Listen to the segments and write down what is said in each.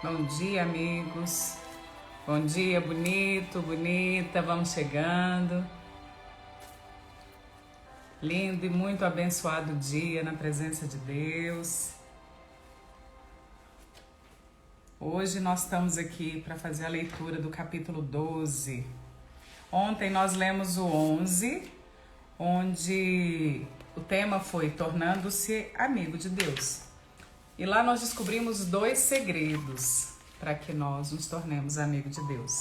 Bom dia, amigos. Bom dia, bonito, bonita. Vamos chegando. Lindo e muito abençoado dia na presença de Deus. Hoje nós estamos aqui para fazer a leitura do capítulo 12. Ontem nós lemos o 11, onde o tema foi Tornando-se Amigo de Deus. E lá nós descobrimos 2 segredos para que nós nos tornemos amigos de Deus.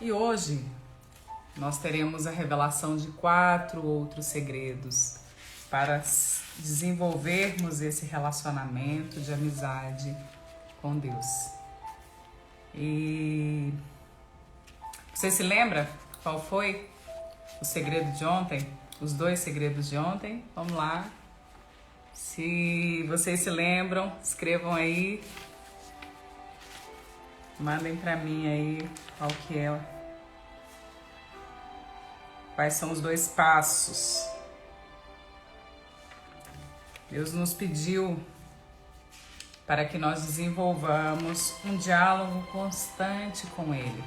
E hoje nós teremos a revelação de 4 outros segredos para desenvolvermos esse relacionamento de amizade com Deus. E você se lembra qual foi o segredo de ontem? Os 2 segredos de ontem? Vamos lá. Se vocês se lembram, escrevam aí. Mandem para mim aí qual que é. Quais são os 2 passos? Deus nos pediu para que nós desenvolvamos um diálogo constante com Ele.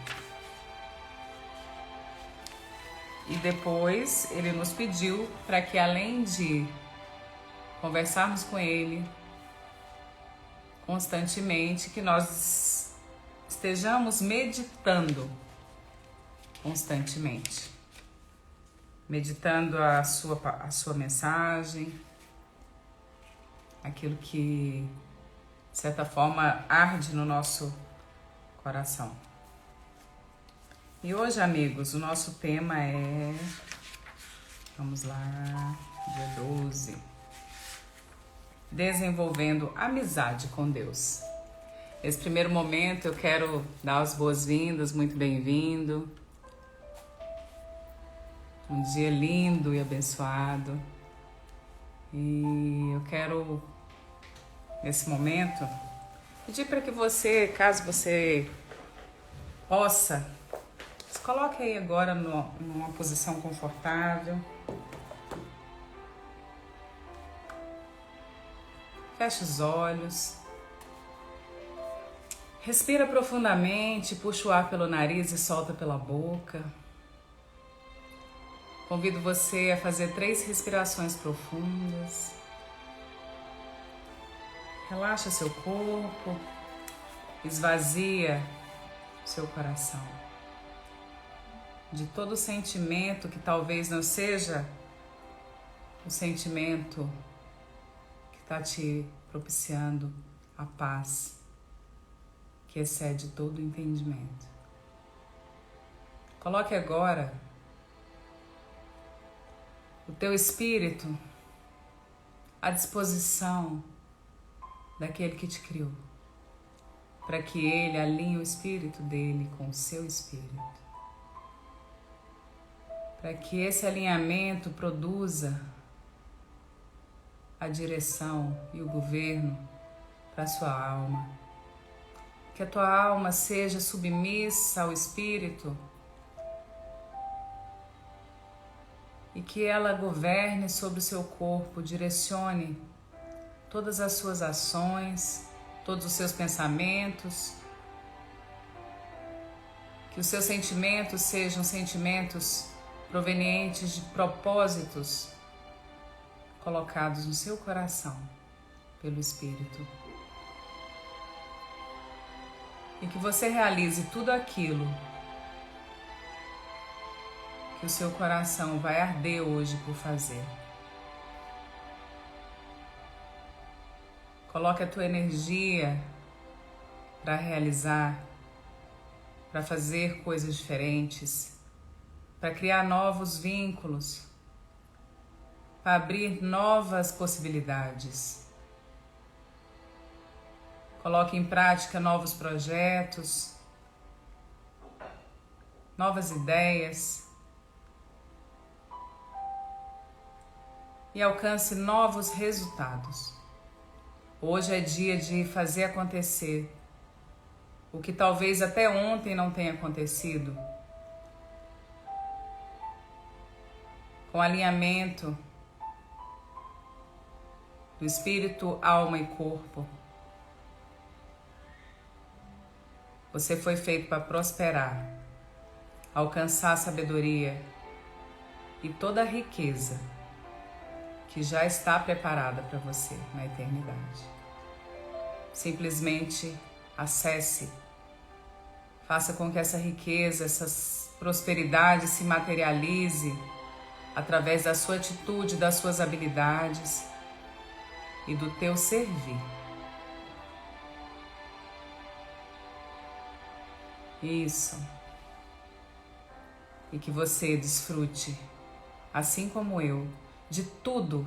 E depois Ele nos pediu para que, além de conversarmos com Ele constantemente, que nós estejamos meditando constantemente. Meditando a sua mensagem, aquilo que, de certa forma, arde no nosso coração. E hoje, amigos, o nosso tema é, vamos lá, dia 12, desenvolvendo amizade com Deus. Nesse primeiro momento eu quero dar as boas-vindas, muito bem-vindo. Um dia lindo e abençoado. E eu quero, nesse momento, pedir para que você, caso você possa, se coloque aí agora numa posição confortável. Feche os olhos. Respira profundamente, puxa o ar pelo nariz e solta pela boca. Convido você a fazer 3 respirações profundas. Relaxa seu corpo, esvazia seu coração de todo sentimento que talvez não seja o sentimento que está te propiciando a paz, que excede todo o entendimento. Coloque agora o teu espírito à disposição daquele que te criou, para que ele alinhe o espírito dele com o seu espírito, para que esse alinhamento produza a direção e o governo para a sua alma, que a tua alma seja submissa ao espírito e que ela governe sobre o seu corpo, direcione todas as suas ações, todos os seus pensamentos, que os seus sentimentos sejam sentimentos provenientes de propósitos colocados no seu coração pelo Espírito. E que você realize tudo aquilo que o seu coração vai arder hoje por fazer. Coloque a tua energia para realizar, para fazer coisas diferentes, para criar novos vínculos, para abrir novas possibilidades. Coloque em prática novos projetos, novas ideias e alcance novos resultados. Hoje é dia de fazer acontecer o que talvez até ontem não tenha acontecido, com alinhamento do espírito, alma e corpo. Você foi feito para prosperar, alcançar a sabedoria e toda a riqueza que já está preparada para você na eternidade. Simplesmente acesse, faça com que essa riqueza, essa prosperidade se materialize através da sua atitude, das suas habilidades e do teu servir. Isso. E que você desfrute, assim como eu, de tudo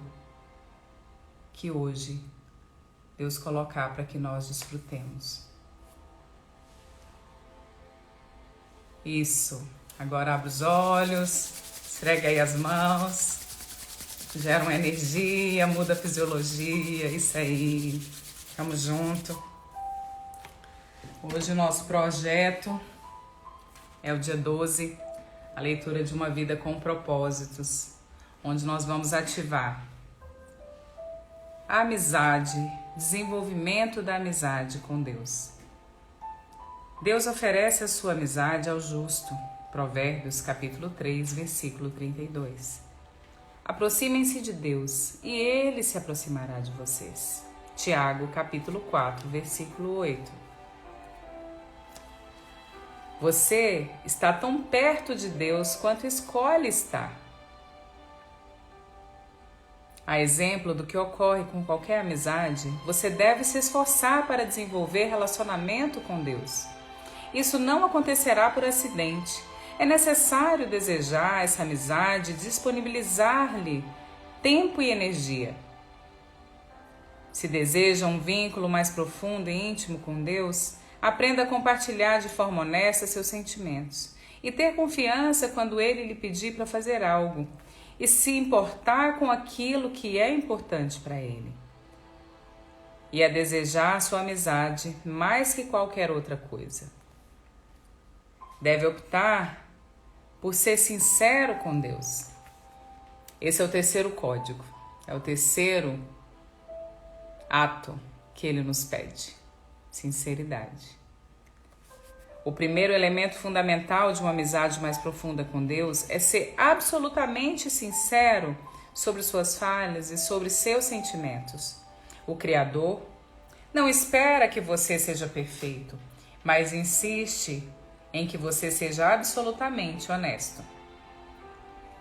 que hoje Deus colocar para que nós desfrutemos. Isso. Agora abre os olhos, esfrega aí as mãos, gera uma energia, muda a fisiologia, isso aí. Tamo junto. Hoje o nosso projeto é o dia 12, a leitura de uma vida com propósitos, onde nós vamos ativar a amizade, desenvolvimento da amizade com Deus. Deus oferece a sua amizade ao justo. Provérbios capítulo 3, versículo 32. Aproximem-se de Deus e Ele se aproximará de vocês. Tiago capítulo 4, versículo 8. Você está tão perto de Deus quanto escolhe estar. A exemplo do que ocorre com qualquer amizade, você deve se esforçar para desenvolver relacionamento com Deus. Isso não acontecerá por acidente. É necessário desejar essa amizade e disponibilizar-lhe tempo e energia. Se deseja um vínculo mais profundo e íntimo com Deus, aprenda a compartilhar de forma honesta seus sentimentos e ter confiança quando Ele lhe pedir para fazer algo e se importar com aquilo que é importante para Ele. E a desejar sua amizade mais que qualquer outra coisa. Deve optar por ser sincero com Deus. Esse é o terceiro código, é o terceiro ato que Ele nos pede. Sinceridade. O primeiro elemento fundamental de uma amizade mais profunda com Deus é ser absolutamente sincero sobre suas falhas e sobre seus sentimentos. O Criador não espera que você seja perfeito, mas insiste em que você seja absolutamente honesto.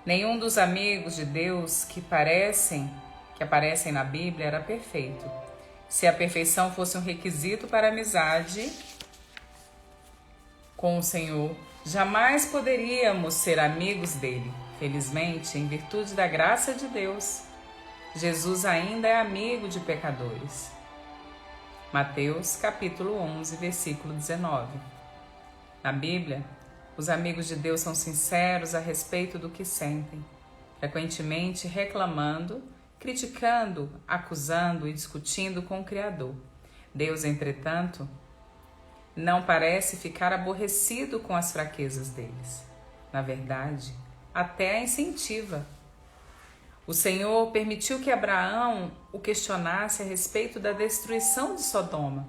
Nenhum dos amigos de Deus que aparecem na Bíblia era perfeito. Se a perfeição fosse um requisito para a amizade com o Senhor, jamais poderíamos ser amigos dele. Felizmente, em virtude da graça de Deus, Jesus ainda é amigo de pecadores. Mateus capítulo 11, versículo 19. Na Bíblia, os amigos de Deus são sinceros a respeito do que sentem, frequentemente reclamando, criticando, acusando e discutindo com o Criador. Deus, entretanto, não parece ficar aborrecido com as fraquezas deles. Na verdade, até a incentiva. O Senhor permitiu que Abraão o questionasse a respeito da destruição de Sodoma.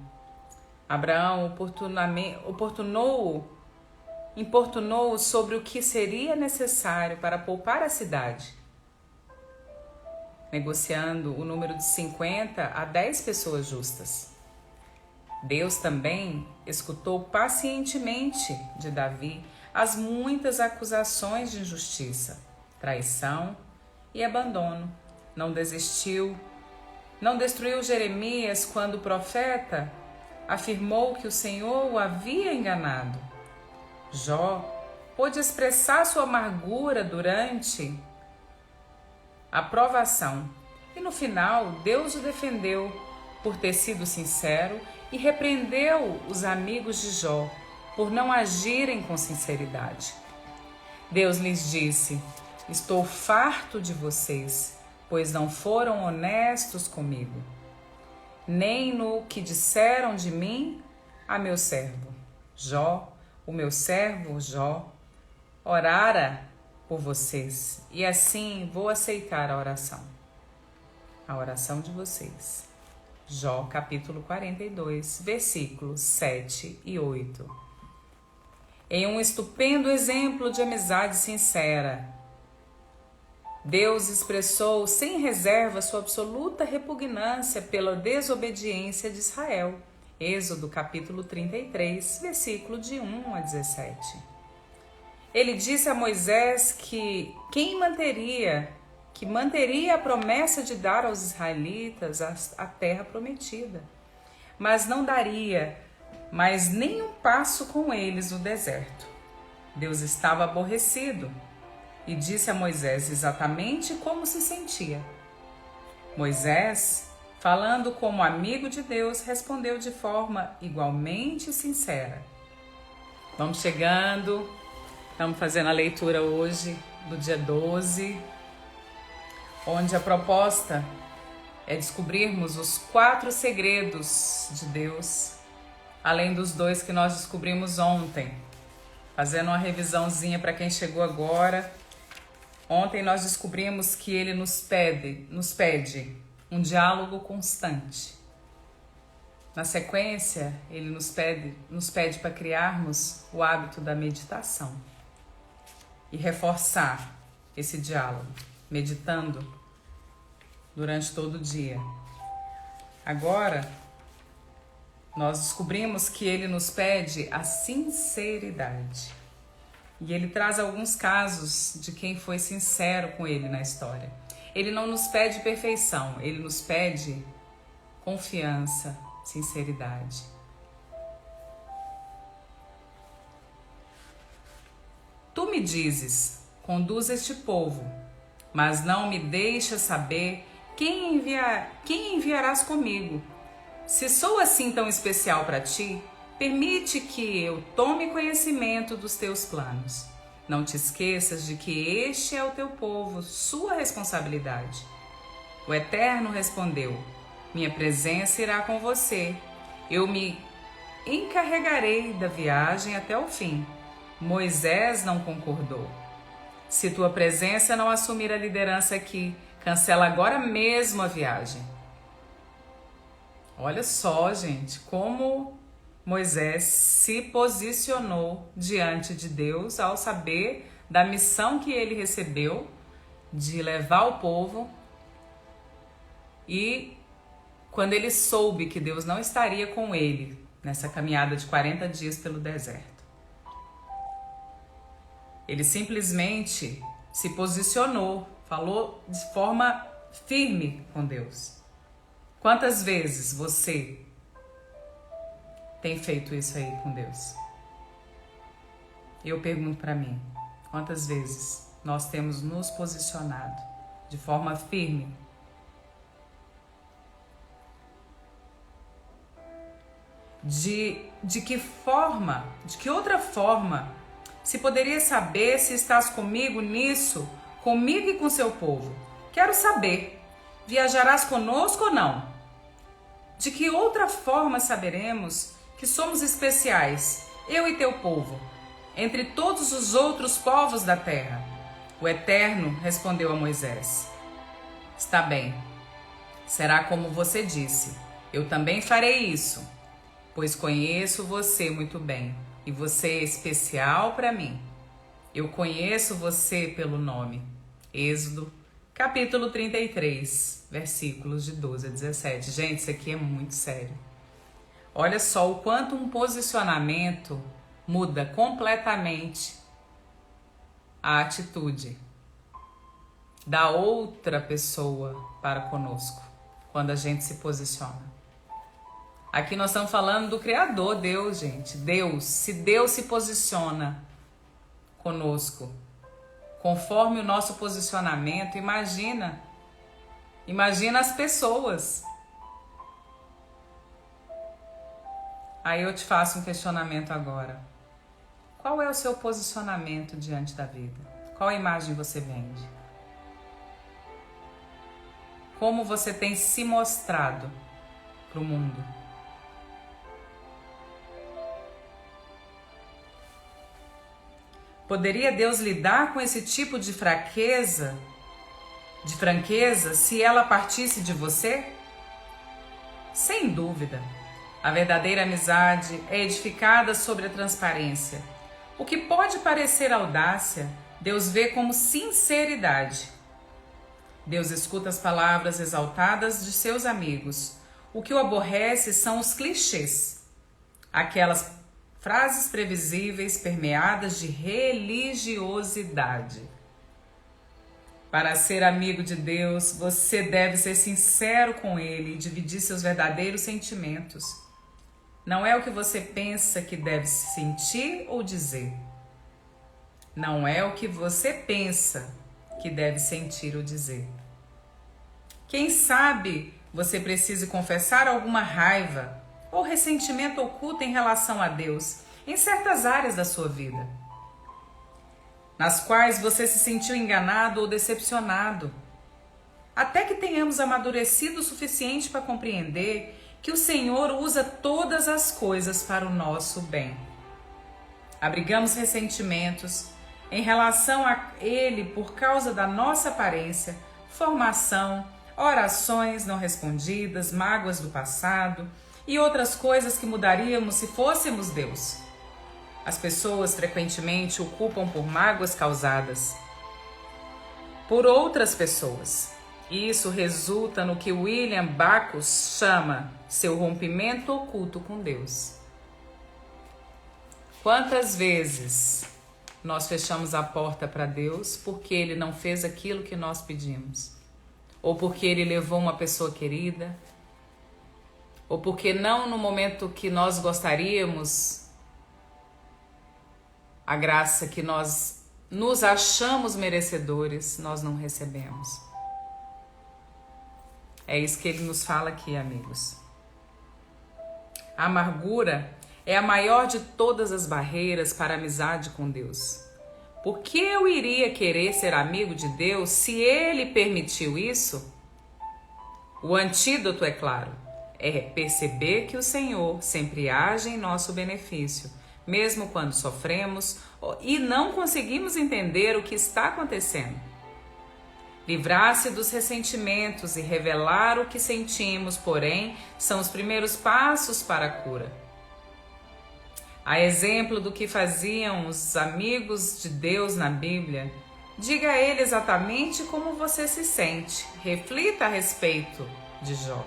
Abraão importunou-o sobre o que seria necessário para poupar a cidade, negociando o número de 50 a 10 pessoas justas. Deus também escutou pacientemente de Davi as muitas acusações de injustiça, traição e abandono. Não destruiu Jeremias quando o profeta afirmou que o Senhor o havia enganado. Jó pôde expressar sua amargura durante a provação e no final Deus o defendeu por ter sido sincero e repreendeu os amigos de Jó por não agirem com sinceridade. Deus lhes disse: estou farto de vocês, pois não foram honestos comigo, nem no que disseram de mim a meu servo Jó. O meu servo Jó orara por vocês, e assim vou aceitar a oração de vocês. Jó capítulo 42, versículos 7 e 8. em um estupendo exemplo de amizade sincera. Deus expressou sem reserva sua absoluta repugnância pela desobediência de Israel. Êxodo capítulo 33, versículo de 1 a 17. Ele disse a Moisés que manteria a promessa de dar aos israelitas a terra prometida, mas não daria mais nem um passo com eles no deserto. Deus estava aborrecido e disse a Moisés exatamente como se sentia. Moisés, falando como amigo de Deus, respondeu de forma igualmente sincera. Vamos chegando, estamos fazendo a leitura hoje do dia 12, onde a proposta é descobrirmos os 4 segredos de Deus, além dos 2 que nós descobrimos ontem. Fazendo uma revisãozinha para quem chegou agora. Ontem nós descobrimos que ele nos pede um diálogo constante. Na sequência, ele nos pede para criarmos o hábito da meditação e reforçar esse diálogo, meditando durante todo o dia. Agora, nós descobrimos que ele nos pede a sinceridade. E ele traz alguns casos de quem foi sincero com ele na história. Ele não nos pede perfeição, ele nos pede confiança, sinceridade. Tu me dizes, conduz este povo, mas não me deixas saber quem enviarás comigo. Se sou assim tão especial para ti, permite que eu tome conhecimento dos teus planos. Não te esqueças de que este é o teu povo, sua responsabilidade. O Eterno respondeu: minha presença irá com você. Eu me encarregarei da viagem até o fim. Moisés não concordou. Se tua presença não assumir a liderança aqui, cancela agora mesmo a viagem. Olha só, gente, como Moisés se posicionou diante de Deus ao saber da missão que ele recebeu de levar o povo, e quando ele soube que Deus não estaria com ele nessa caminhada de 40 dias pelo deserto. Ele simplesmente se posicionou, falou de forma firme com Deus. Quantas vezes você tem feito isso aí com Deus? Eu pergunto para mim, quantas vezes nós temos nos posicionado de forma firme? De que outra forma se poderia saber se estás comigo nisso, comigo e com seu povo? Quero saber, viajarás conosco ou não? De que outra forma saberemos que somos especiais, eu e teu povo, entre todos os outros povos da terra? O Eterno respondeu a Moisés: está bem, será como você disse, eu também farei isso, pois conheço você muito bem, e você é especial para mim. Eu conheço você pelo nome. Êxodo, capítulo 33, versículos de 12 a 17. Gente, isso aqui é muito sério. Olha só o quanto um posicionamento muda completamente a atitude da outra pessoa para conosco, quando a gente se posiciona. Aqui nós estamos falando do Criador, Deus, gente. Deus, se Deus se posiciona conosco, conforme o nosso posicionamento, imagina as pessoas. Aí eu te faço um questionamento agora. Qual é o seu posicionamento diante da vida? Qual imagem você vende? Como você tem se mostrado para o mundo? Poderia Deus lidar com esse tipo de franqueza, se ela partisse de você? Sem dúvida. A verdadeira amizade é edificada sobre a transparência. O que pode parecer audácia, Deus vê como sinceridade. Deus escuta as palavras exaltadas de seus amigos. O que o aborrece são os clichês, aquelas frases previsíveis permeadas de religiosidade. Para ser amigo de Deus, você deve ser sincero com Ele e dividir seus verdadeiros sentimentos. Não é o que você pensa que deve sentir ou dizer. Não é o que você pensa que deve sentir ou dizer. Quem sabe você precise confessar alguma raiva ou ressentimento oculto em relação a Deus em certas áreas da sua vida, nas quais você se sentiu enganado ou decepcionado, até que tenhamos amadurecido o suficiente para compreender que o Senhor usa todas as coisas para o nosso bem. Abrigamos ressentimentos em relação a Ele por causa da nossa aparência, formação, orações não respondidas, mágoas do passado e outras coisas que mudaríamos se fôssemos Deus. As pessoas frequentemente o culpam por mágoas causadas por outras pessoas. Isso resulta no que William Backus chama seu rompimento oculto com Deus. Quantas vezes nós fechamos a porta para Deus porque Ele não fez aquilo que nós pedimos? Ou porque Ele levou uma pessoa querida? Ou porque não no momento que nós gostaríamos, a graça que nós nos achamos merecedores, nós não recebemos. É isso que Ele nos fala aqui, amigos. A amargura é a maior de todas as barreiras para a amizade com Deus. Por que eu iria querer ser amigo de Deus se Ele permitiu isso? O antídoto, é claro, é perceber que o Senhor sempre age em nosso benefício, mesmo quando sofremos e não conseguimos entender o que está acontecendo. Livrar-se dos ressentimentos e revelar o que sentimos, porém, são os primeiros passos para a cura. A exemplo do que faziam os amigos de Deus na Bíblia, diga a ele exatamente como você se sente. Reflita a respeito de Jó.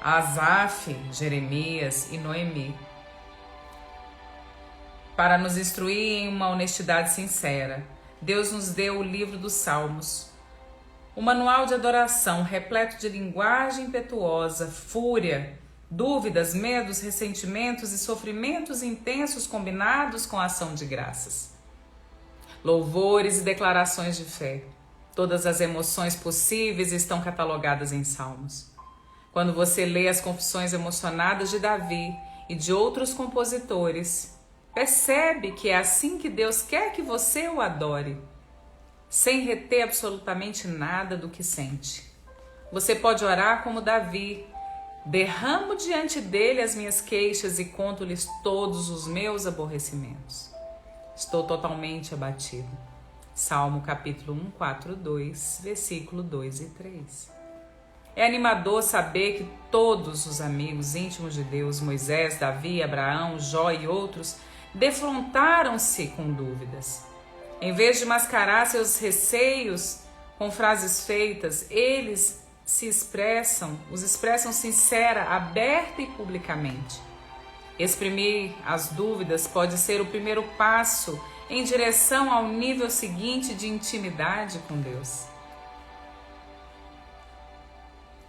Asaf, Jeremias e Noemi. Para nos instruir em uma honestidade sincera, Deus nos deu o livro dos Salmos, um manual de adoração repleto de linguagem impetuosa, fúria, dúvidas, medos, ressentimentos e sofrimentos intensos combinados com a ação de graças. Louvores e declarações de fé. Todas as emoções possíveis estão catalogadas em Salmos. Quando você lê as confissões emocionadas de Davi e de outros compositores, percebe que é assim que Deus quer que você o adore, sem reter absolutamente nada do que sente. Você pode orar como Davi: derramo diante dele as minhas queixas e conto-lhes todos os meus aborrecimentos. Estou totalmente abatido. Salmo capítulo 142, versículo 2 e 3. É animador saber que todos os amigos íntimos de Deus, Moisés, Davi, Abraão, Jó e outros, defrontaram-se com dúvidas. Em vez de mascarar seus receios com frases feitas, eles os expressam sincera, aberta e publicamente. Exprimir as dúvidas pode ser o primeiro passo em direção ao nível seguinte de intimidade com Deus.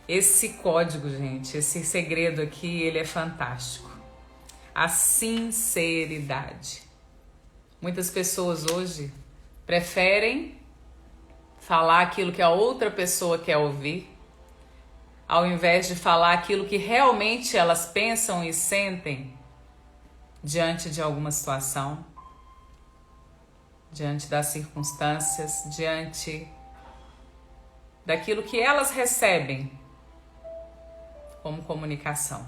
Esse código, gente, esse segredo aqui, ele é fantástico. A sinceridade. Muitas pessoas hoje preferem falar aquilo que a outra pessoa quer ouvir, ao invés de falar aquilo que realmente elas pensam e sentem diante de alguma situação, diante das circunstâncias, diante daquilo que elas recebem como comunicação.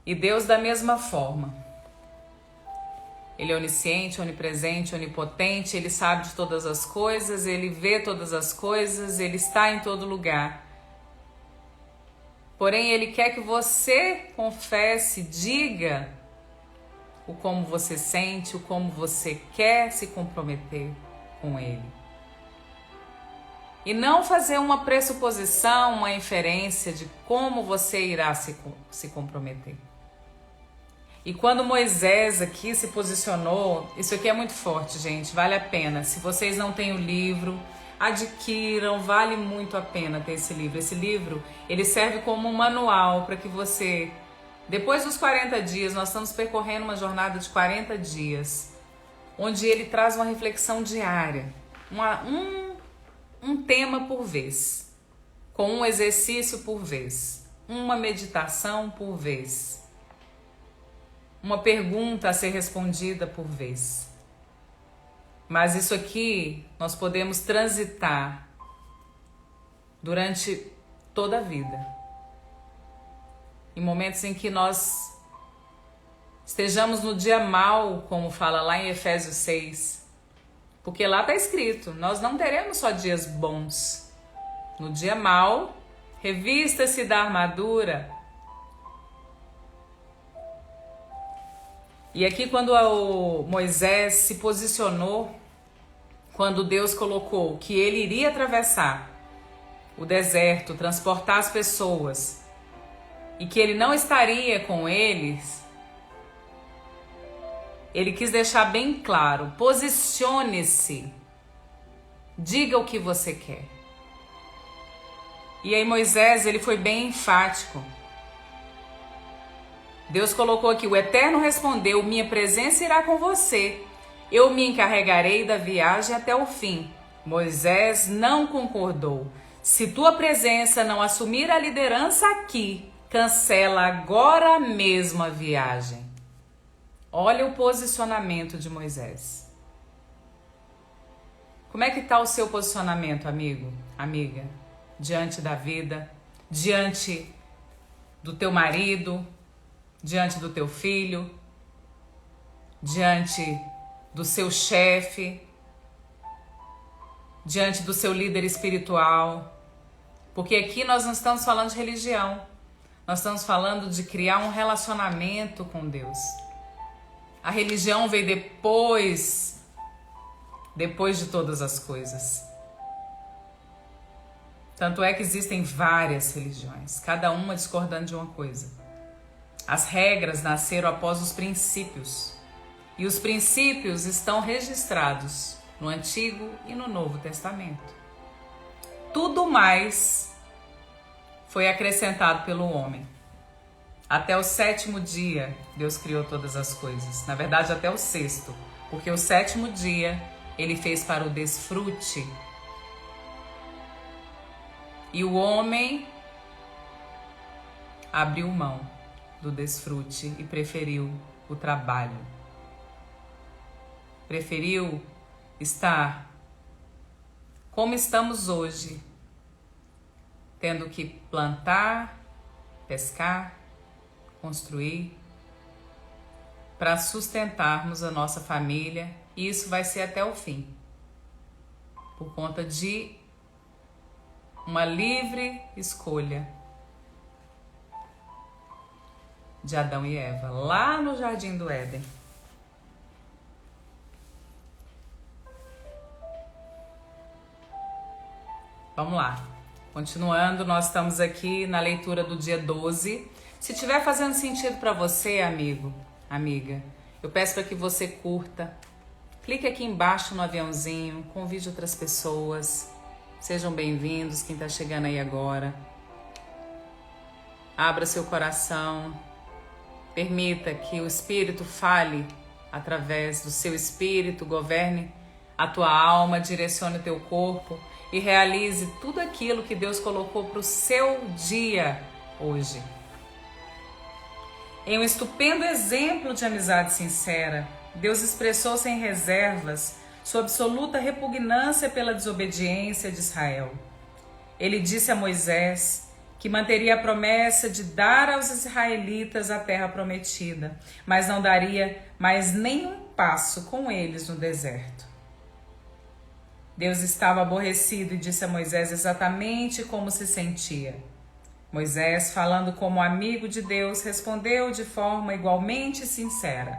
E Deus da mesma forma. Ele é onisciente, onipresente, onipotente, Ele sabe de todas as coisas, Ele vê todas as coisas, Ele está em todo lugar. Porém, Ele quer que você confesse, diga o como você sente, o como você quer se comprometer com Ele. E não fazer uma pressuposição, uma inferência de como você irá se comprometer. E quando Moisés aqui se posicionou, isso aqui é muito forte, gente, vale a pena. Se vocês não têm o livro, adquiram, vale muito a pena ter esse livro. Esse livro, ele serve como um manual para que você, depois dos 40 dias, nós estamos percorrendo uma jornada de 40 dias, onde ele traz uma reflexão diária, um tema por vez, com um exercício por vez, uma meditação por vez, uma pergunta a ser respondida por vez. Mas isso aqui nós podemos transitar durante toda a vida. Em momentos em que nós estejamos no dia mau, como fala lá em Efésios 6, porque lá está escrito, nós não teremos só dias bons. No dia mau, revista-se da armadura. E aqui quando o Moisés se posicionou, quando Deus colocou que ele iria atravessar o deserto, transportar as pessoas, e que ele não estaria com eles, ele quis deixar bem claro, posicione-se, diga o que você quer. E aí Moisés, ele foi bem enfático. Deus colocou aqui, o Eterno respondeu, minha presença irá com você, eu me encarregarei da viagem até o fim. Moisés não concordou. Se tua presença não assumir a liderança aqui, cancela agora mesmo a viagem. Olha o posicionamento de Moisés. Como é que está o seu posicionamento, amigo, amiga? Diante da vida, diante do teu marido, diante do teu filho, diante do seu chefe, diante do seu líder espiritual. Porque aqui nós não estamos falando de religião, nós estamos falando de criar um relacionamento com Deus. A religião veio depois de todas as coisas. Tanto é que existem várias religiões, cada uma discordando de uma coisa. As regras nasceram após os princípios. E os princípios estão registrados no Antigo e no Novo Testamento. Tudo mais foi acrescentado pelo homem. Até o 7º dia, Deus criou todas as coisas. Na verdade, até o 6º. Porque o 7º dia, ele fez para o desfrute. E o homem abriu mão do desfrute e preferiu o trabalho. Preferiu estar como estamos hoje, tendo que plantar, pescar, construir, para sustentarmos a nossa família, e isso vai ser até o fim, por conta de uma livre escolha de Adão e Eva, lá no Jardim do Éden. Vamos lá, continuando, nós estamos aqui na leitura do dia 12. Se estiver fazendo sentido para você, amigo, amiga, eu peço para que você curta, clique aqui embaixo no aviãozinho, convide outras pessoas, sejam bem-vindos, quem está chegando aí agora. Abra seu coração, permita que o Espírito fale através do seu espírito, governe a tua alma, direcione o teu corpo e realize tudo aquilo que Deus colocou para o seu dia hoje. Em um estupendo exemplo de amizade sincera, Deus expressou sem reservas sua absoluta repugnância pela desobediência de Israel. Ele disse a Moisés que manteria a promessa de dar aos israelitas a terra prometida, mas não daria mais nenhum passo com eles no deserto. Deus estava aborrecido e disse a Moisés exatamente como se sentia. Moisés, falando como amigo de Deus, respondeu de forma igualmente sincera: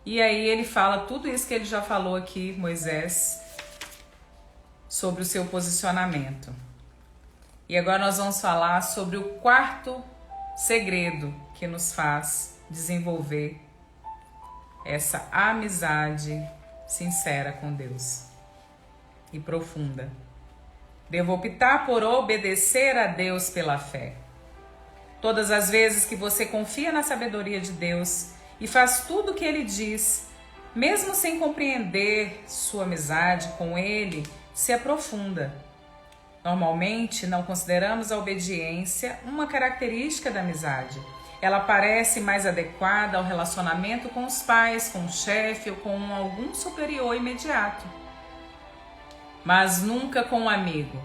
E aí ele fala tudo isso que ele já falou aqui, Moisés, sobre o seu posicionamento. E agora nós vamos falar sobre o quarto segredo que nos faz desenvolver essa amizade sincera com Deus e profunda. Devo optar por obedecer a Deus pela fé. Todas as vezes que você confia na sabedoria de Deus e faz tudo o que Ele diz, mesmo sem compreender, sua amizade com Ele se aprofunda. Normalmente, não consideramos a obediência uma característica da amizade. Ela parece mais adequada ao relacionamento com os pais, com o chefe ou com algum superior imediato, mas nunca com um amigo.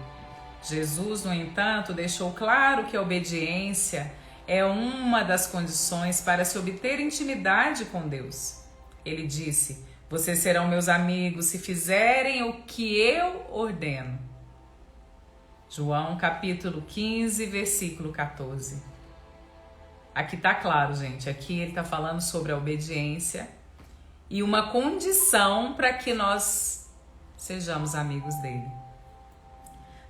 Jesus, no entanto, deixou claro que a obediência é uma das condições para se obter intimidade com Deus. Ele disse: "Vocês serão meus amigos se fizerem o que eu ordeno." João capítulo 15, versículo 14. Aqui tá claro, gente. Aqui ele tá falando sobre a obediência e uma condição para que nós sejamos amigos dele.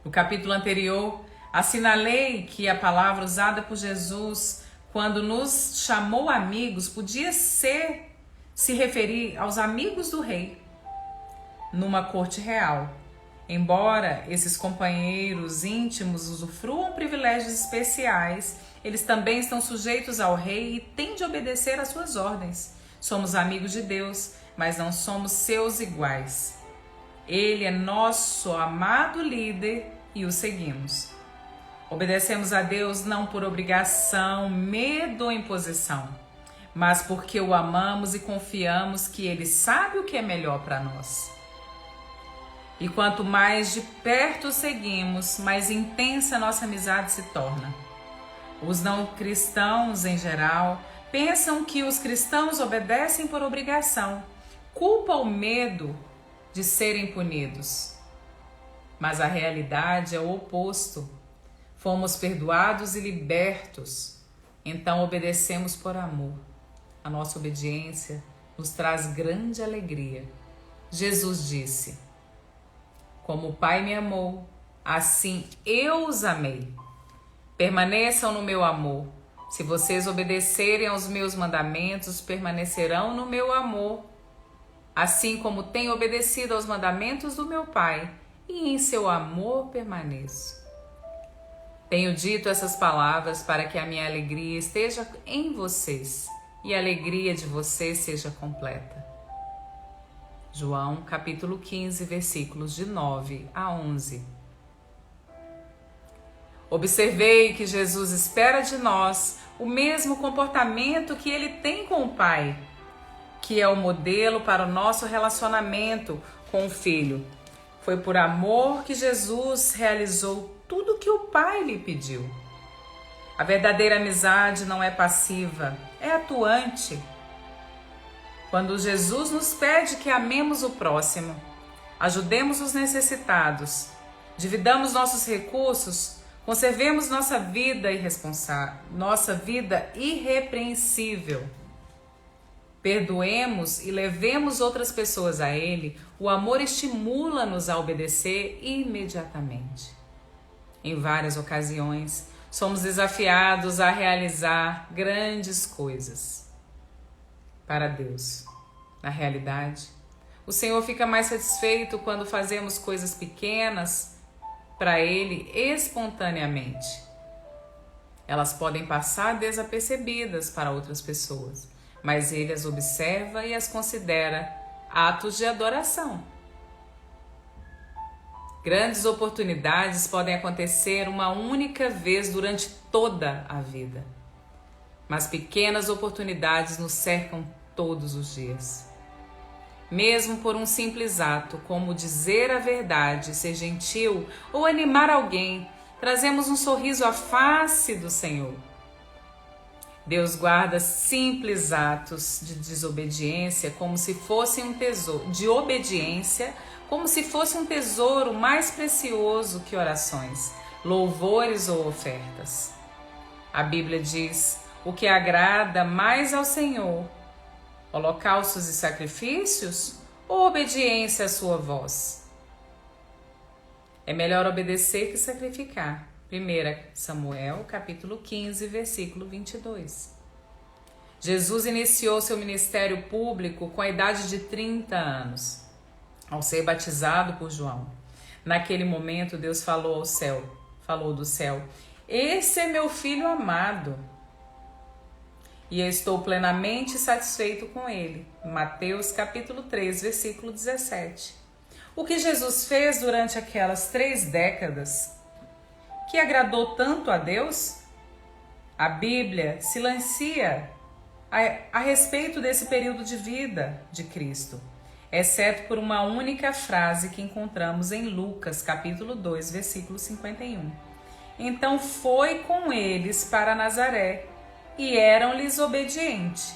No capítulo anterior, assinalei que a palavra usada por Jesus quando nos chamou amigos podia se referir aos amigos do rei numa corte real. Embora esses companheiros íntimos usufruam privilégios especiais, eles também estão sujeitos ao rei e têm de obedecer às suas ordens. Somos amigos de Deus, mas não somos seus iguais. Ele é nosso amado líder e o seguimos. Obedecemos a Deus não por obrigação, medo ou imposição, mas porque o amamos e confiamos que Ele sabe o que é melhor para nós. E quanto mais de perto o seguimos, mais intensa nossa amizade se torna. Os não cristãos, em geral, pensam que os cristãos obedecem por obrigação, culpa o medo de serem punidos. Mas a realidade é o oposto. Fomos perdoados e libertos, então obedecemos por amor. A nossa obediência nos traz grande alegria. Jesus disse: "Como o Pai me amou, assim eu os amei. Permaneçam no meu amor. Se vocês obedecerem aos meus mandamentos, permanecerão no meu amor, assim como tenho obedecido aos mandamentos do meu Pai, e em seu amor permaneço." Tenho dito essas palavras para que a minha alegria esteja em vocês e a alegria de vocês seja completa. João capítulo 15, versículos de 9 a 11. Observei que Jesus espera de nós o mesmo comportamento que Ele tem com o Pai, que é o modelo para o nosso relacionamento com o Filho. Foi por amor que Jesus realizou tudo o que o Pai lhe pediu. A verdadeira amizade não é passiva, é atuante. Quando Jesus nos pede que amemos o próximo, ajudemos os necessitados, dividamos nossos recursos, conservemos nossa vida irrepreensível, perdoemos e levemos outras pessoas a Ele, o amor estimula-nos a obedecer imediatamente. Em várias ocasiões, somos desafiados a realizar grandes coisas para Deus. Na realidade, o Senhor fica mais satisfeito quando fazemos coisas pequenas para Ele espontaneamente. Elas podem passar desapercebidas para outras pessoas, mas Ele as observa e as considera atos de adoração. Grandes oportunidades podem acontecer uma única vez durante toda a vida, mas pequenas oportunidades nos cercam todos os dias. Mesmo por um simples ato, como dizer a verdade, ser gentil ou animar alguém, trazemos um sorriso à face do Senhor. Deus guarda simples atos de desobediência como se fossem um tesouro, de obediência, como se fosse um tesouro mais precioso que orações, louvores ou ofertas. A Bíblia diz: o que agrada mais ao Senhor Holocaustos e sacrifícios ou obediência à sua voz? É melhor obedecer que sacrificar. 1 Samuel, capítulo 15, versículo 22. Jesus iniciou seu ministério público com a idade de 30 anos, ao ser batizado por João. Naquele momento, Deus falou do céu: "Esse é meu filho amado, e eu estou plenamente satisfeito com ele." Mateus capítulo 3, versículo 17. O que Jesus fez durante aquelas 3 décadas que agradou tanto a Deus? A Bíblia silencia a respeito desse período de vida de Cristo, exceto por uma única frase que encontramos em Lucas capítulo 2, versículo 51. Então foi com eles para Nazaré, e eram-lhes obedientes.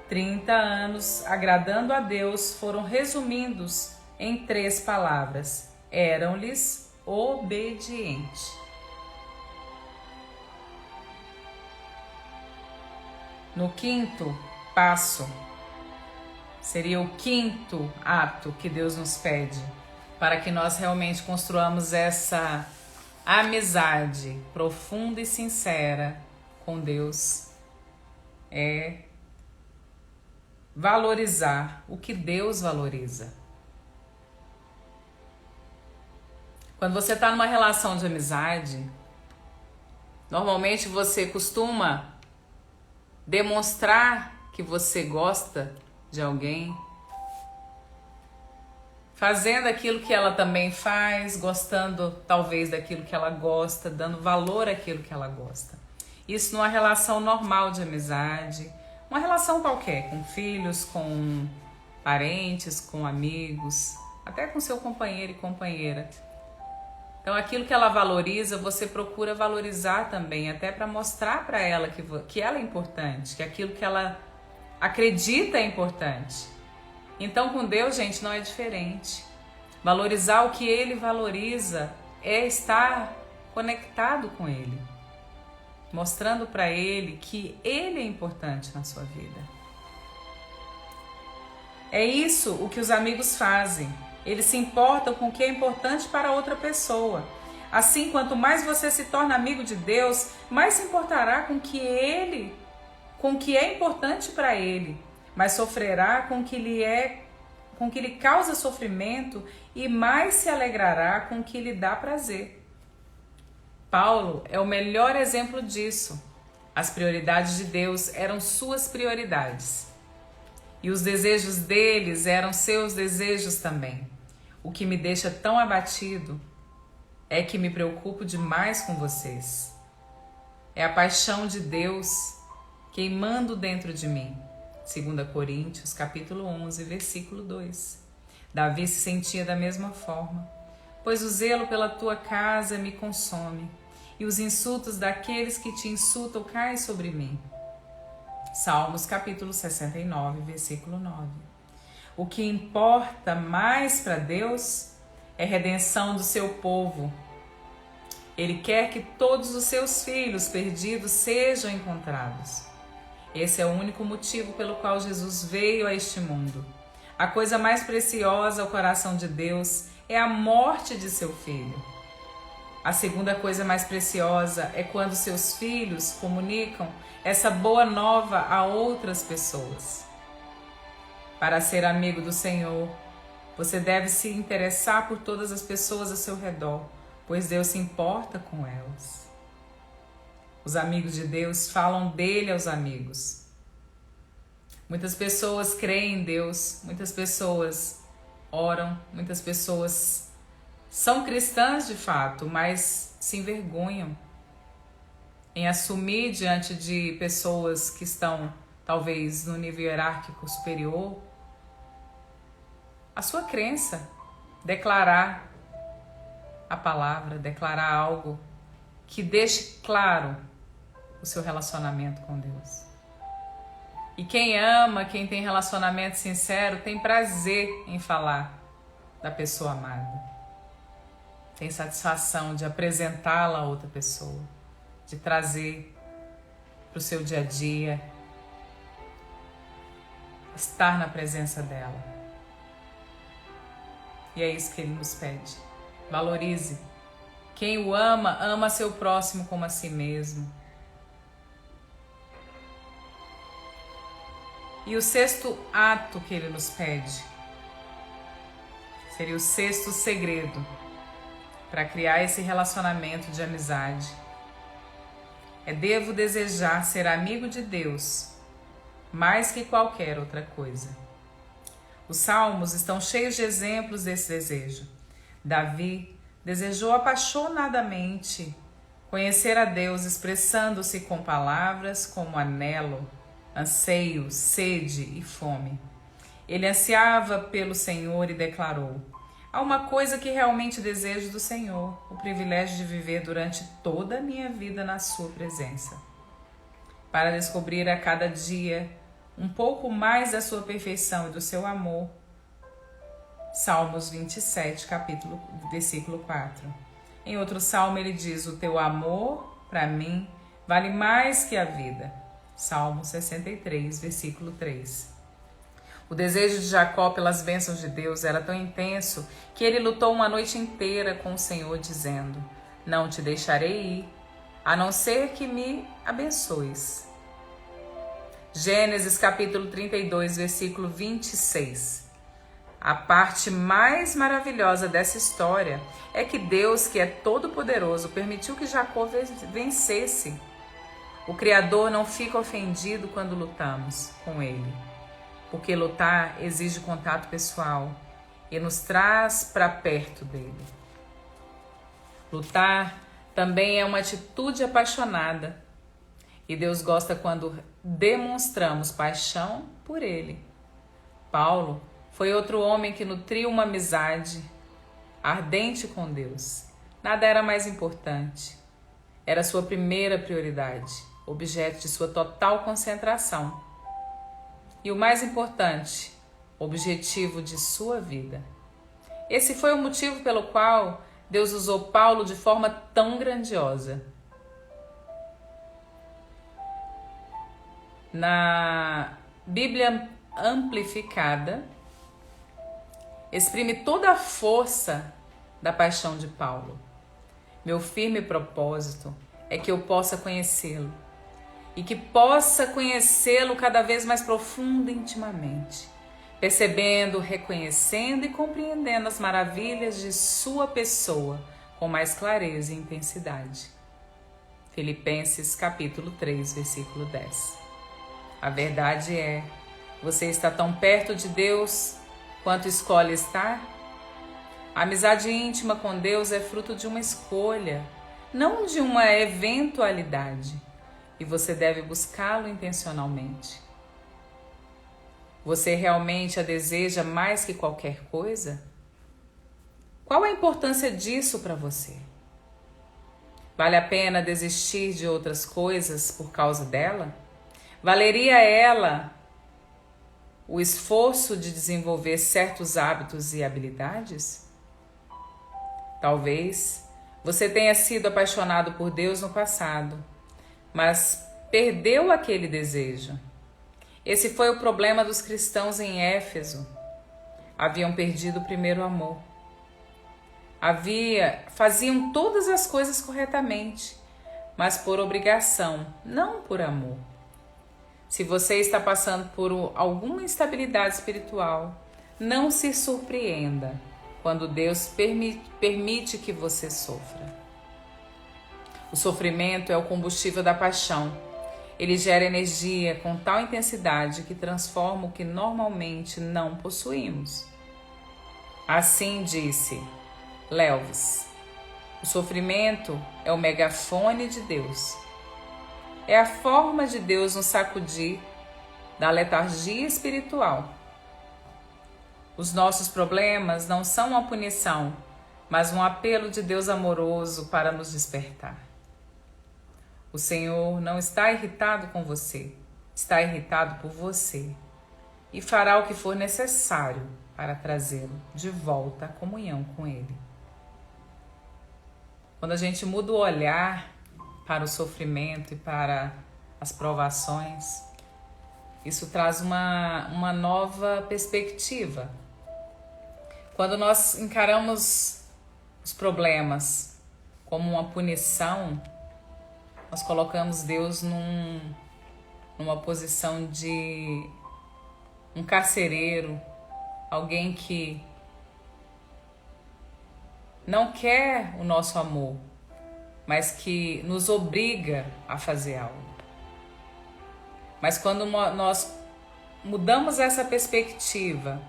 30 anos agradando a Deus foram resumidos em 3 palavras: eram-lhes obedientes. No 5º passo, seria o 5º ato que Deus nos pede para que nós realmente construamos essa amizade profunda e sincera com Deus, é valorizar o que Deus valoriza. Quando você está numa relação de amizade, normalmente você costuma demonstrar que você gosta de alguém, fazendo aquilo que ela também faz, gostando talvez daquilo que ela gosta, dando valor àquilo que ela gosta. Isso numa relação normal de amizade, uma relação qualquer, com filhos, com parentes, com amigos, até com seu companheiro e companheira. Então aquilo que ela valoriza, você procura valorizar também, até para mostrar para ela que ela é importante, que aquilo que ela acredita é importante. Então com Deus, gente, não é diferente. Valorizar o que Ele valoriza é estar conectado com Ele, mostrando para Ele que Ele é importante na sua vida. É isso o que os amigos fazem. Eles se importam com o que é importante para outra pessoa. Assim, quanto mais você se torna amigo de Deus, mais se importará com o que é importante para Ele, mais sofrerá com o que lhe causa sofrimento e mais se alegrará com o que lhe dá prazer. Paulo é o melhor exemplo disso. As prioridades de Deus eram suas prioridades, e os desejos deles eram seus desejos também. O que me deixa tão abatido é que me preocupo demais com vocês. É a paixão de Deus queimando dentro de mim. 2 Coríntios, capítulo 11, versículo 2. Davi se sentia da mesma forma. Pois o zelo pela tua casa me consome, e os insultos daqueles que te insultam caem sobre mim. Salmos, capítulo 69, versículo 9. O que importa mais para Deus é a redenção do seu povo. Ele quer que todos os seus filhos perdidos sejam encontrados. Esse é o único motivo pelo qual Jesus veio a este mundo. A coisa mais preciosa ao coração de Deus é a morte de seu filho. A segunda coisa mais preciosa é quando seus filhos comunicam essa boa nova a outras pessoas. Para ser amigo do Senhor, você deve se interessar por todas as pessoas ao seu redor, pois Deus se importa com elas. Os amigos de Deus falam dele aos amigos. Muitas pessoas creem em Deus, muitas pessoas oram, muitas pessoas são cristãs de fato, mas se envergonham em assumir diante de pessoas que estão talvez no nível hierárquico superior a sua crença, declarar a palavra, declarar algo que deixe claro o seu relacionamento com Deus. E quem ama, quem tem relacionamento sincero, tem prazer em falar da pessoa amada. Tem satisfação de apresentá-la a outra pessoa, de trazer para o seu dia a dia. estar na presença dela. E é isso que ele nos pede. Valorize. Quem o ama, ama seu próximo como a si mesmo. E o sexto ato que ele nos pede seria o sexto segredo para criar esse relacionamento de amizade. Devo desejar ser amigo de Deus mais que qualquer outra coisa. Os salmos estão cheios de exemplos desse desejo. Davi desejou apaixonadamente conhecer a Deus, expressando-se com palavras como anelo, anseio, sede e fome. Ele ansiava pelo Senhor e declarou: há uma coisa que realmente desejo do Senhor, o privilégio de viver durante toda a minha vida na sua presença, para descobrir a cada dia um pouco mais da sua perfeição e do seu amor. Salmos 27, versículo 4. Em outro salmo ele diz: o teu amor para mim vale mais que a vida. Salmo 63, versículo 3. O desejo de Jacó pelas bênçãos de Deus era tão intenso que ele lutou uma noite inteira com o Senhor, dizendo: não te deixarei ir, a não ser que me abençoes. Gênesis capítulo 32, versículo 26. A parte mais maravilhosa dessa história é que Deus, que é todo-poderoso, permitiu que Jacó vencesse. O Criador não fica ofendido quando lutamos com Ele, porque lutar exige contato pessoal e nos traz para perto dele. Lutar também é uma atitude apaixonada e Deus gosta quando demonstramos paixão por Ele. Paulo foi outro homem que nutriu uma amizade ardente com Deus. Nada era mais importante. Era sua primeira prioridade, objeto de sua total concentração. E o mais importante, objetivo de sua vida. Esse foi o motivo pelo qual Deus usou Paulo de forma tão grandiosa. Na Bíblia Amplificada, exprime toda a força da paixão de Paulo. Meu firme propósito é que eu possa conhecê-lo e que possa conhecê-lo cada vez mais profundo e intimamente, percebendo, reconhecendo e compreendendo as maravilhas de sua pessoa com mais clareza e intensidade. Filipenses capítulo 3, versículo 10. A verdade é, você está tão perto de Deus quanto escolhe estar? A amizade íntima com Deus é fruto de uma escolha, não de uma eventualidade, e você deve buscá-lo intencionalmente. Você realmente a deseja mais que qualquer coisa? Qual a importância disso para você? Vale a pena desistir de outras coisas por causa dela? Valeria ela o esforço de desenvolver certos hábitos e habilidades? Talvez você tenha sido apaixonado por Deus no passado, mas perdeu aquele desejo. Esse foi o problema dos cristãos em Éfeso. Haviam perdido o primeiro amor. Faziam todas as coisas corretamente, mas por obrigação, não por amor. Se você está passando por alguma instabilidade espiritual, não se surpreenda quando Deus permite que você sofra. O sofrimento é o combustível da paixão. Ele gera energia com tal intensidade que transforma o que normalmente não possuímos. Assim disse Lewis: o sofrimento é o megafone de Deus. É a forma de Deus nos sacudir da letargia espiritual. Os nossos problemas não são uma punição, mas um apelo de Deus amoroso para nos despertar. O Senhor não está irritado com você, está irritado por você e fará o que for necessário para trazê-lo de volta à comunhão com Ele. Quando a gente muda o olhar para o sofrimento e para as provações Isso traz uma nova perspectiva. Quando nós encaramos os problemas como uma punição, nós colocamos Deus numa posição de um carcereiro, alguém que não quer o nosso amor, mas que nos obriga a fazer algo. Mas quando nós mudamos essa perspectiva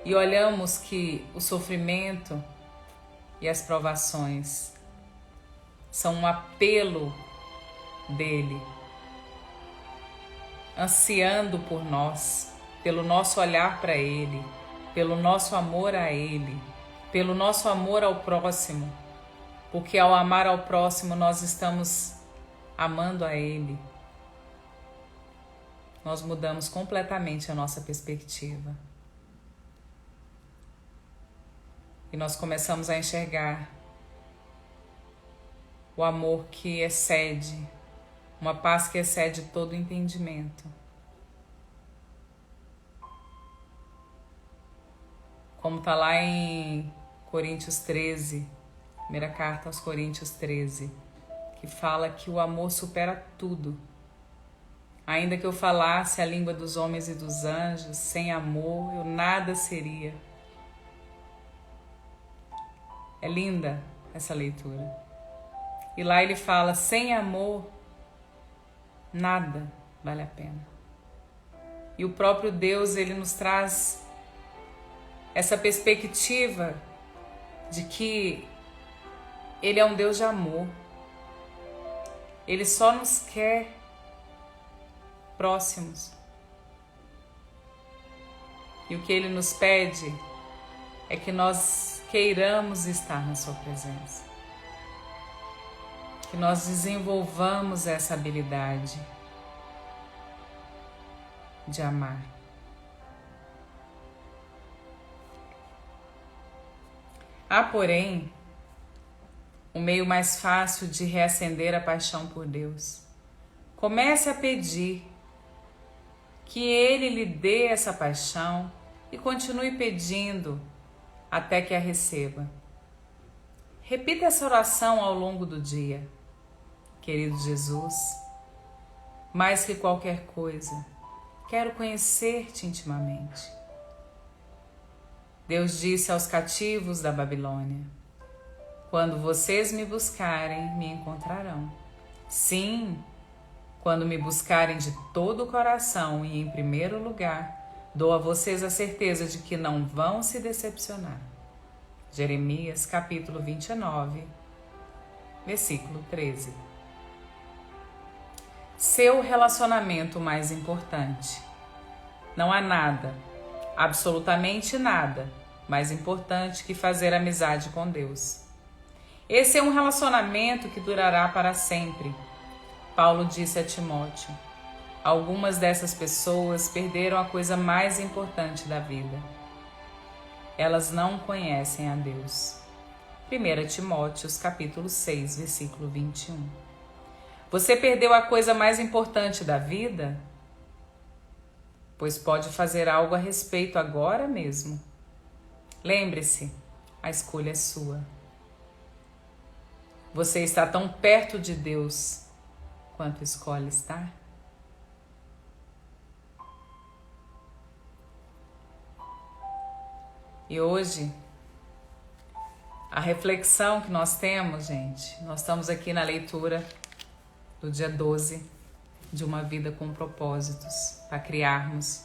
e olhamos que o sofrimento e as provações são um apelo dele, ansiando por nós, pelo nosso olhar para ele, pelo nosso amor a ele, pelo nosso amor ao próximo, porque ao amar ao próximo nós estamos amando a ele. Nós mudamos completamente a nossa perspectiva. E nós começamos a enxergar o amor que excede, uma paz que excede todo entendimento. Como está lá em Coríntios 13, primeira carta aos Coríntios 13, que fala que o amor supera tudo. Ainda que eu falasse a língua dos homens e dos anjos, sem amor eu nada seria. É linda essa leitura. E lá ele fala, sem amor, nada vale a pena. E o próprio Deus, ele nos traz essa perspectiva de que ele é um Deus de amor. Ele só nos quer próximos. E o que ele nos pede é que nós queiramos estar na sua presença. Que nós desenvolvamos essa habilidade de amar. Há, porém, um meio mais fácil de reacender a paixão por Deus. Comece a pedir que Ele lhe dê essa paixão e continue pedindo até que a receba. Repita essa oração ao longo do dia. Querido Jesus, mais que qualquer coisa, quero conhecer-te intimamente. Deus disse aos cativos da Babilônia, quando vocês me buscarem, me encontrarão. Sim, quando me buscarem de todo o coração e em primeiro lugar, dou a vocês a certeza de que não vão se decepcionar. Jeremias capítulo 29, versículo 13. Seu relacionamento mais importante. Não há nada, absolutamente nada, mais importante que fazer amizade com Deus. Esse é um relacionamento que durará para sempre. Paulo disse a Timóteo, algumas dessas pessoas perderam a coisa mais importante da vida. Elas não conhecem a Deus. 1 Timóteo capítulo 6, versículo 21. Você perdeu a coisa mais importante da vida? Pois pode fazer algo a respeito agora mesmo. Lembre-se, a escolha é sua. Você está tão perto de Deus quanto escolhe estar? E hoje, a reflexão que nós temos, gente, nós estamos aqui na leitura do dia 12 de uma vida com propósitos, para criarmos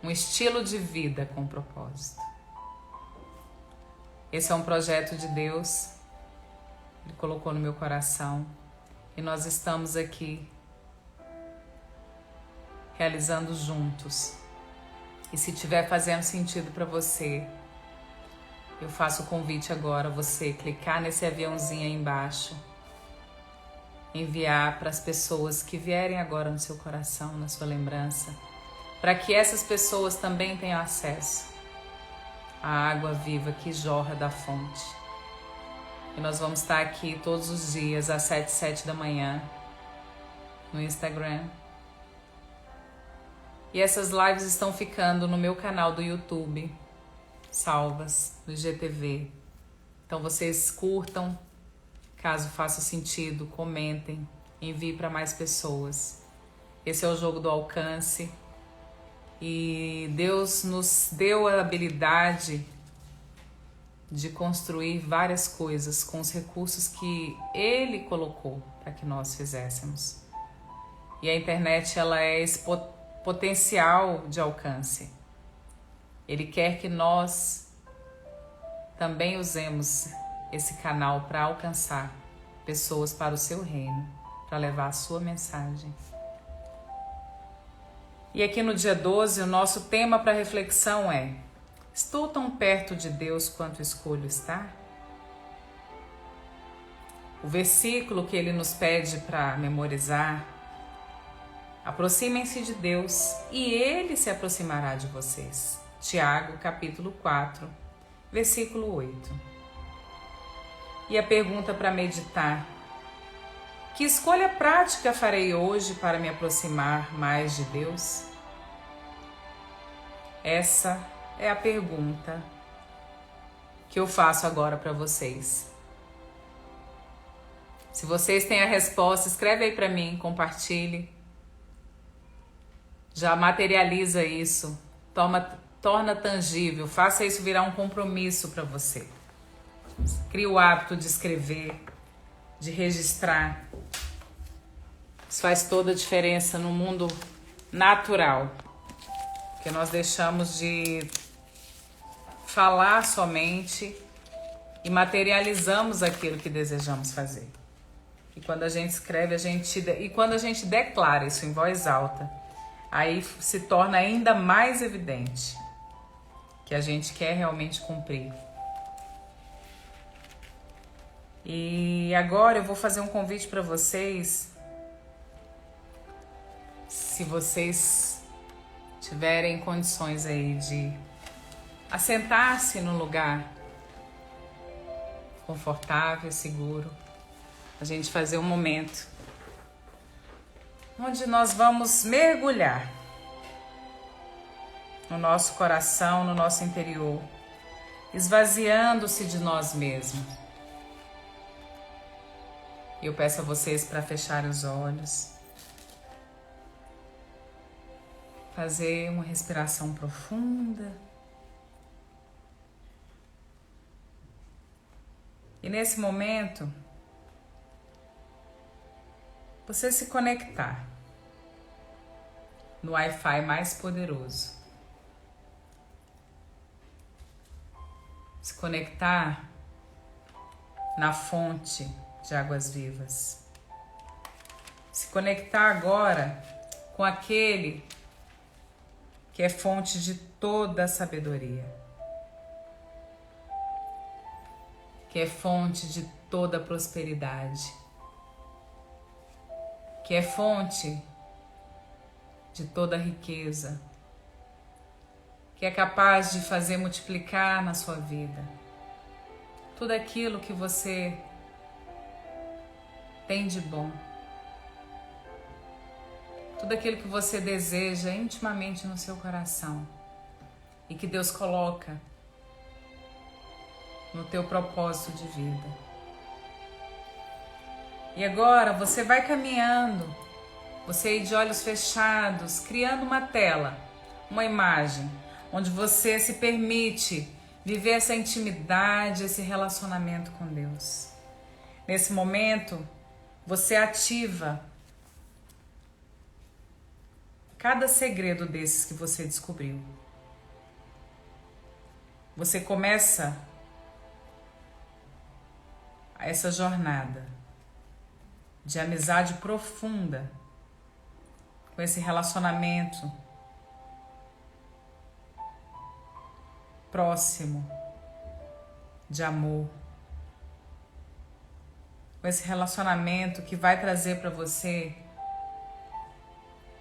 um estilo de vida com propósito. Esse é um projeto de Deus, Ele colocou no meu coração e nós estamos aqui realizando juntos. E se estiver fazendo sentido para você, eu faço o convite agora a você clicar nesse aviãozinho aí embaixo, enviar para as pessoas que vierem agora no seu coração, na sua lembrança, para que essas pessoas também tenham acesso à água viva que jorra da fonte. E nós vamos estar aqui todos os dias às 7h da manhã no Instagram, E essas lives estão ficando no meu canal do YouTube, salvas, no IGTV. Então vocês curtam, caso faça sentido, comentem, envie para mais pessoas. Esse é o jogo do alcance. E Deus nos deu a habilidade de construir várias coisas com os recursos que Ele colocou para que nós fizéssemos. E a internet, ela é esse potencial de alcance. Ele quer que nós também usemos esse canal para alcançar pessoas para o seu reino, para levar a sua mensagem. E aqui no dia 12, o nosso tema para reflexão é: estou tão perto de Deus quanto escolho estar? O versículo que ele nos pede para memorizar: aproximem-se de Deus e Ele se aproximará de vocês. Tiago, capítulo 4, versículo 8. E a pergunta para meditar: que escolha prática farei hoje para me aproximar mais de Deus? Essa é a pergunta que eu faço agora para vocês. Se vocês têm a resposta, escreve aí para mim, compartilhe. Já materializa isso, torna tangível, faça isso virar um compromisso para você. Crie o hábito de escrever, de registrar. Isso faz toda a diferença no mundo natural, porque nós deixamos de falar somente e materializamos aquilo que desejamos fazer. E quando a gente escreve, e quando a gente declara isso em voz alta, aí se torna ainda mais evidente que a gente quer realmente cumprir. E agora eu vou fazer um convite para vocês. Se vocês tiverem condições aí de assentar-se num lugar confortável, seguro, a gente fazer um momento onde nós vamos mergulhar no nosso coração, no nosso interior, esvaziando-se de nós mesmos. Eu peço a vocês para fecharem os olhos, fazer uma respiração profunda. E nesse momento, você se conectar no Wi-Fi mais poderoso. Se conectar na fonte de águas vivas. Se conectar agora com aquele que é fonte de toda a sabedoria, que é fonte de toda a prosperidade, que é fonte de toda a riqueza, que é capaz de fazer multiplicar na sua vida tudo aquilo que você tem de bom, tudo aquilo que você deseja intimamente no seu coração e que Deus coloca no teu propósito de vida. E agora você vai caminhando, você aí de olhos fechados, criando uma tela, uma imagem, onde você se permite viver essa intimidade, esse relacionamento com Deus. Nesse momento, você ativa cada segredo desses que você descobriu. Você começa essa jornada de amizade profunda com esse relacionamento próximo de amor, com esse relacionamento que vai trazer para você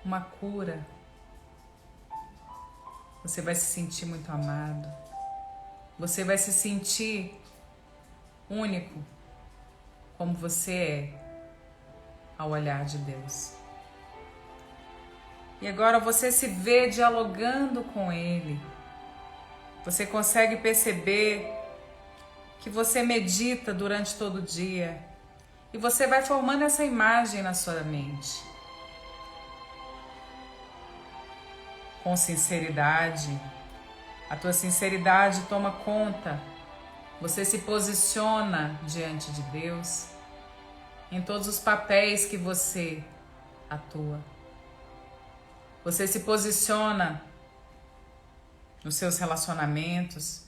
uma cura. Você vai se sentir muito amado, você vai se sentir único como você é ao olhar de Deus. E agora você se vê dialogando com Ele. Você consegue perceber que você medita durante todo o dia. E você vai formando essa imagem na sua mente. Com sinceridade. A tua sinceridade toma conta. Você se posiciona diante de Deus em todos os papéis que você atua. Você se posiciona nos seus relacionamentos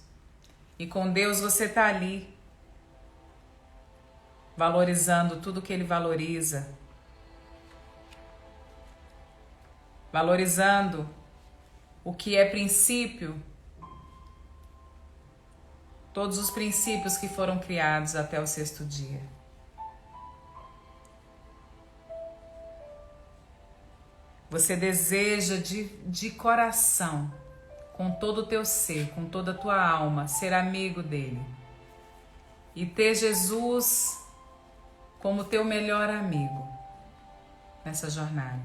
e com Deus você está ali, valorizando tudo que Ele valoriza, valorizando o que é princípio, todos os princípios que foram criados até o 6º dia. Você deseja de coração, com todo o teu ser, com toda a tua alma, ser amigo dele. E ter Jesus como teu melhor amigo nessa jornada.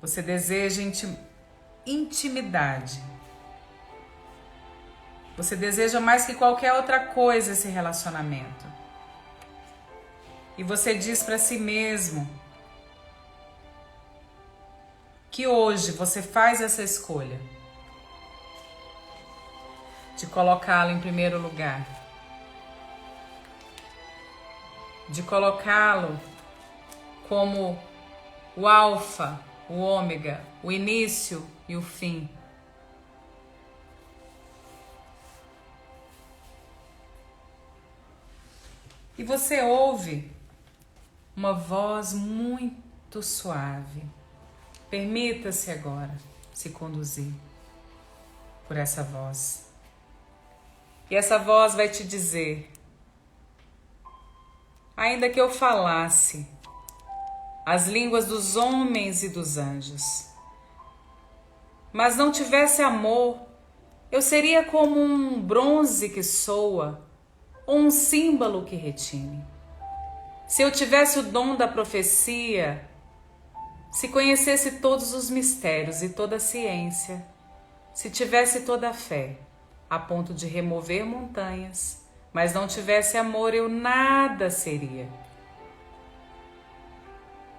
Você deseja intimidade. Você deseja mais que qualquer outra coisa esse relacionamento. E você diz para si mesmo que hoje você faz essa escolha de colocá-lo em primeiro lugar, de colocá-lo como o alfa, o ômega, o início e o fim. E você ouve uma voz muito suave. Permita-se agora se conduzir por essa voz. E essa voz vai te dizer: ainda que eu falasse as línguas dos homens e dos anjos, mas não tivesse amor, eu seria como um bronze que soa ou um símbolo que retine. Se eu tivesse o dom da profecia, se conhecesse todos os mistérios e toda a ciência, se tivesse toda a fé, a ponto de remover montanhas, mas não tivesse amor, eu nada seria.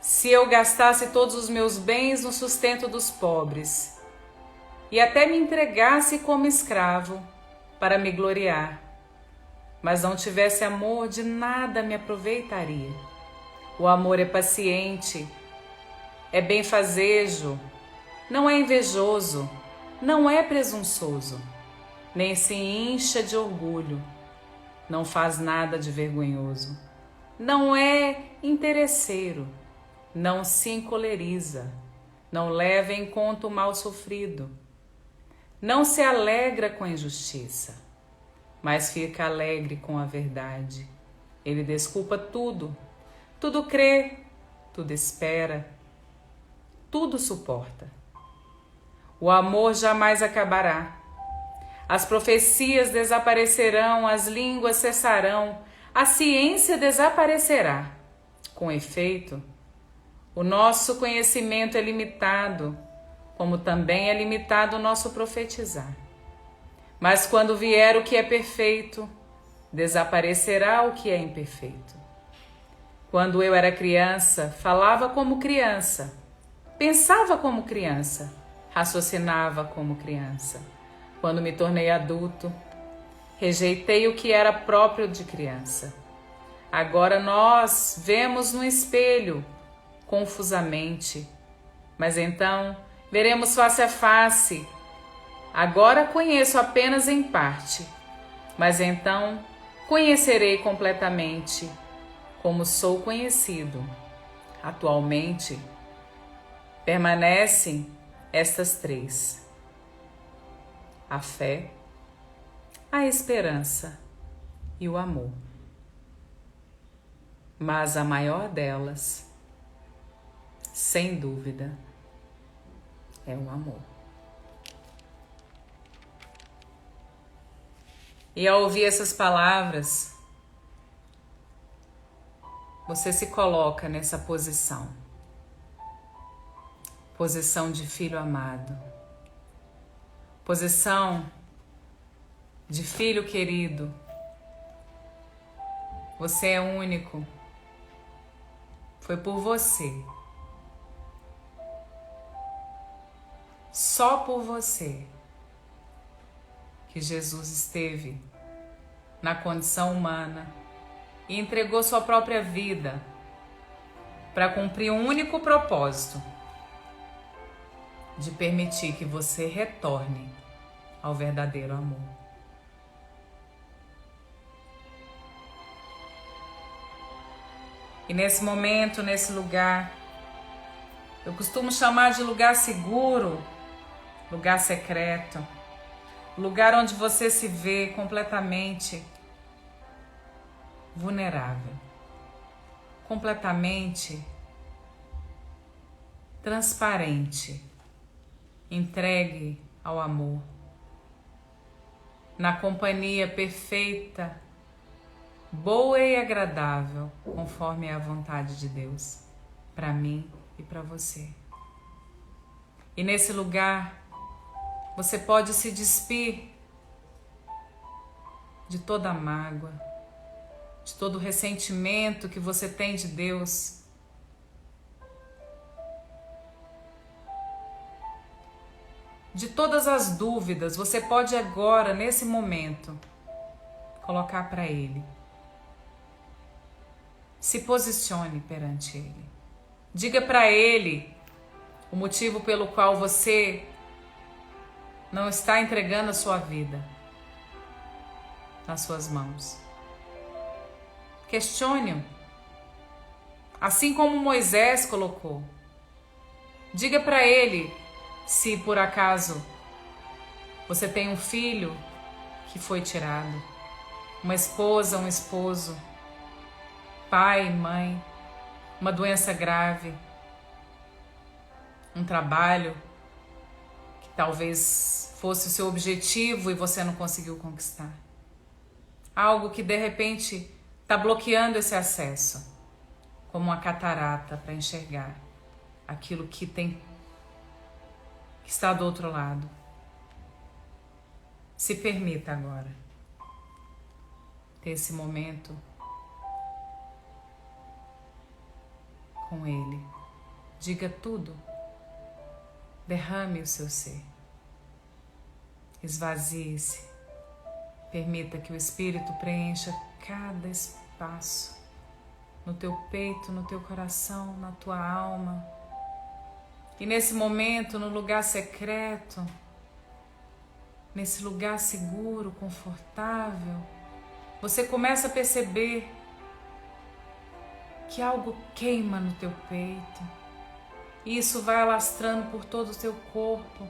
Se eu gastasse todos os meus bens no sustento dos pobres, e até me entregasse como escravo para me gloriar, mas não tivesse amor, de nada me aproveitaria. O amor é paciente, é benfazejo, não é invejoso, não é presunçoso, nem se incha de orgulho, não faz nada de vergonhoso, não é interesseiro, não se encoleriza, não leva em conta o mal sofrido, não se alegra com a injustiça, mas fica alegre com a verdade. Ele desculpa tudo, tudo crê, tudo espera, tudo suporta. O amor jamais acabará. As profecias desaparecerão, as línguas cessarão, a ciência desaparecerá. Com efeito, o nosso conhecimento é limitado, como também é limitado o nosso profetizar. Mas quando vier o que é perfeito, desaparecerá o que é imperfeito. Quando eu era criança, falava como criança, pensava como criança, raciocinava como criança. Quando me tornei adulto, rejeitei o que era próprio de criança. Agora nós vemos no espelho, confusamente, mas então veremos face a face. Agora conheço apenas em parte, mas então conhecerei completamente, como sou conhecido. Atualmente, permanecem estas 3: a fé, a esperança e o amor. Mas a maior delas, sem dúvida, é o amor. E ao ouvir essas palavras, você se coloca nessa posição posição de filho amado, posição de filho querido. Você é único. Foi por você. Só por você que Jesus esteve na condição humana e entregou sua própria vida para cumprir um único propósito: de permitir que você retorne ao verdadeiro amor. E nesse momento, nesse lugar, eu costumo chamar de lugar seguro, lugar secreto, lugar onde você se vê completamente vulnerável, completamente transparente, entregue ao amor, na companhia perfeita, boa e agradável, conforme é a vontade de Deus, para mim e para você. E nesse lugar, você pode se despir de toda a mágoa, de todo o ressentimento que você tem de Deus. De todas as dúvidas, você pode agora, nesse momento, colocar para Ele. Se posicione perante Ele. Diga para Ele o motivo pelo qual você não está entregando a sua vida nas suas mãos. Questione-o, assim como Moisés colocou. Diga para Ele se por acaso você tem um filho que foi tirado, uma esposa, um esposo, pai, mãe, uma doença grave, um trabalho que talvez fosse o seu objetivo e você não conseguiu conquistar. Algo que de repente está bloqueando esse acesso, como uma catarata para enxergar aquilo que está do outro lado. Se permita agora ter esse momento com Ele. Diga tudo. Derrame o seu ser. Esvazie-se. Permita que o Espírito preencha cada espaço no teu peito, no teu coração, na tua alma. E nesse momento, no lugar secreto, nesse lugar seguro, confortável, você começa a perceber que algo queima no teu peito. E isso vai alastrando por todo o teu corpo.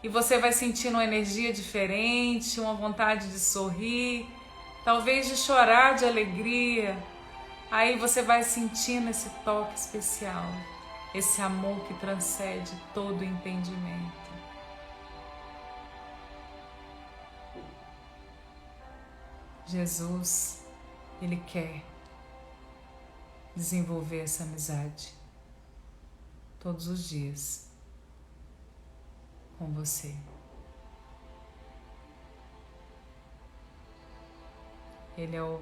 E você vai sentindo uma energia diferente, uma vontade de sorrir, talvez de chorar de alegria. Aí você vai sentindo esse toque especial, esse amor que transcende todo o entendimento. Jesus, Ele quer desenvolver essa amizade todos os dias com você. Ele é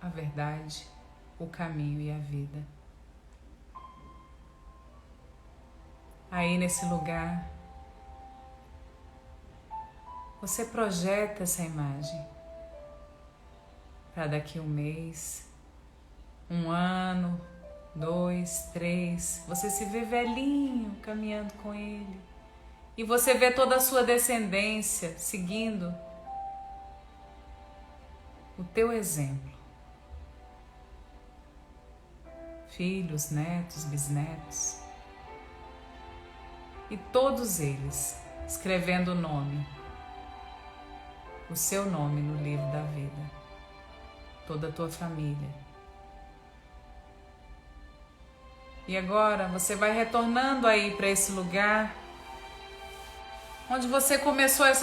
a verdade, o caminho e a vida. Aí nesse lugar, você projeta essa imagem para daqui um mês, um ano, 2, 3, você se vê velhinho caminhando com Ele. E você vê toda a sua descendência seguindo o teu exemplo. Filhos, netos, bisnetos. E todos eles escrevendo o nome, o seu nome no livro da vida. Toda a tua família. E agora você vai retornando aí para esse lugar onde você começou essa